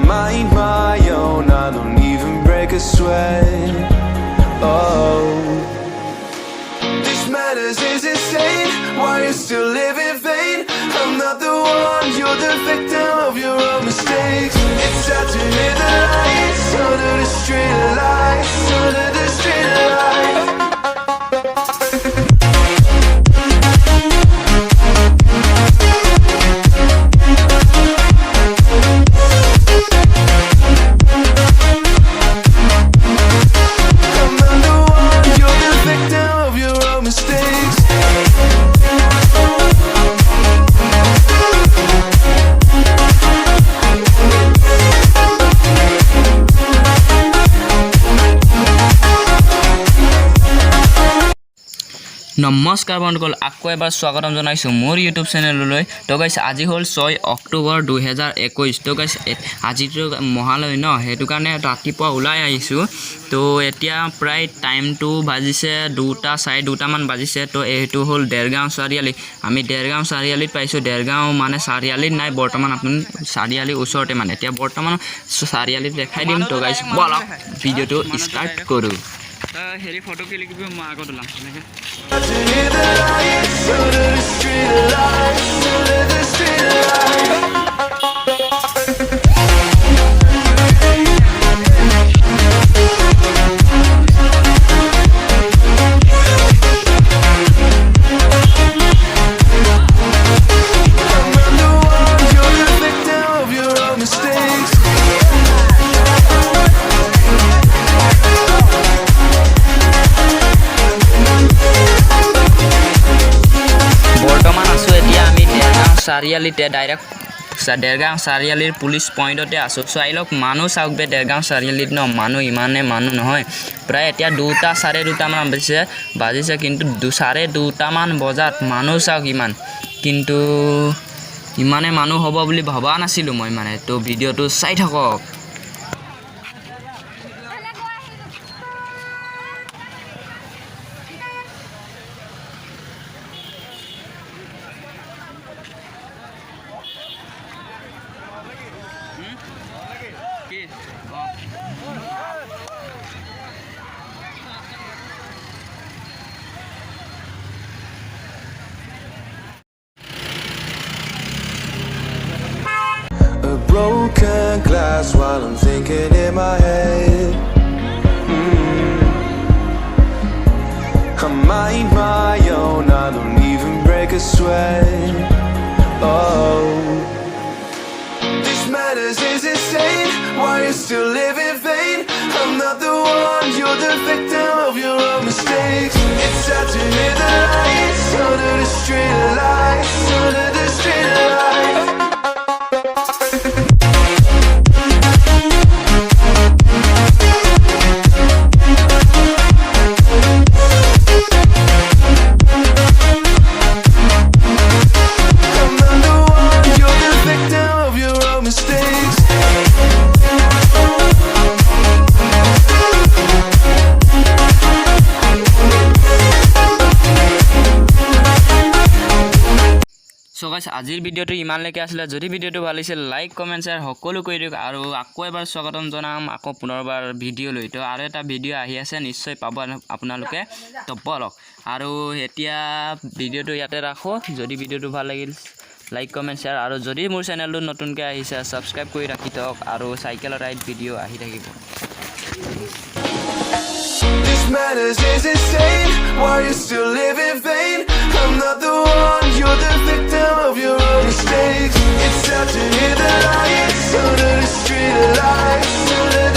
mind my own, I don't even break a sweat. Oh, this madness is insane. Why you still live in vain? I'm not the one, you're the victim of your own mistakes. It's sad to hear the lights under the street lights, under the street lights. নমস্কাৰ বন্ধুসকল, আকৌ এবাৰ স্বাগতম জনাইছোঁ মোৰ YouTube চেনেললৈ। তো গাইছ আজি হ'ল 6 অক্টোবৰ 2021। তো গাইছ আজিতো মহালয় ন, সেইটো কাৰণে ৰাতিপুৱা ওলাই আহিছোঁ। তো এতিয়া প্ৰায় টাইমটো বাজিছে 2টা 2:30মান বাজিছে। তো এইটো হ'ল দেৰগাঁও চাৰিআলি। আমি দেৰগাঁও চাৰিআলিত পাইছোঁ। দেৰগাঁও মানে চাৰিআলিত নাই বৰ্তমান, আপুনি চাৰিআলিৰ ওচৰতে মানে এতিয়া বৰ্তমান চাৰিআলিত দেখাই দিম। তো গাইছ বলক ভিডিঅ'টো ষ্টাৰ্ট কৰোঁ। হেৰি ফটো কি লিখিব মই আগত ওলাম এনেকৈ। চাৰিআলিতে ডাইৰেক্ট দেৰগাঁও চাৰিআলিৰ পুলিচ পইণ্টতে আছোঁ। চাই লওক মানুহ চাওক বে, দেৰগাঁও চাৰিআলিত ন মানুহ ইমানে মানুহ নহয়। প্ৰায় এতিয়া 2টা 2:30মান বাজিছে কিন্তু 2:30মান বজাত মানুহ চাওক ইমান, কিন্তু ইমানে মানুহ হ'ব বুলি ভবা নাছিলোঁ মই মানে। তো ভিডিঅ'টো চাই থাকক। Broken glass while I'm thinking in my head. I mind my own, I don't even break a sweat. Oh, this madness is insane. Why you still live in vain? I'm not the one, you're the victim of your own mistakes. It's sad to hear the lights under the street lights, under the street lights. So guys আজিৰ ভিডিঅ'টো ইমানলৈকে আছিলে। যদি ভিডিঅ'টো ভাল লাগিছিল like comment share সকলো কৰি দিয়ক। আৰু আকৌ এবাৰ স্বাগতম জনাম আকৌ পুনৰবাৰ ভিডিঅ'লৈ। তো আৰু এটা ভিডিঅ' আহি আছে, নিশ্চয় পাব আপোনালোকে। তো বলক আৰু এতিয়া ভিডিঅ'টো ইয়াতে ৰাখোঁ। যদি ভিডিঅ'টো ভাল লাগিল লাইক কমেণ্ট শ্বেয়াৰ, আৰু যদি মোৰ চেনেলটো নতুনকৈ আহিছে ছাবস্ক্ৰাইব কৰি ৰাখি থওক। আৰু চাইকেলৰ ৰাইড ভিডিঅ' আহি থাকিব। Madness is insane. Why you still live in vain? I'm not the one, you're the victim of your own mistakes. It's sad to hear the lights under the street lights, under the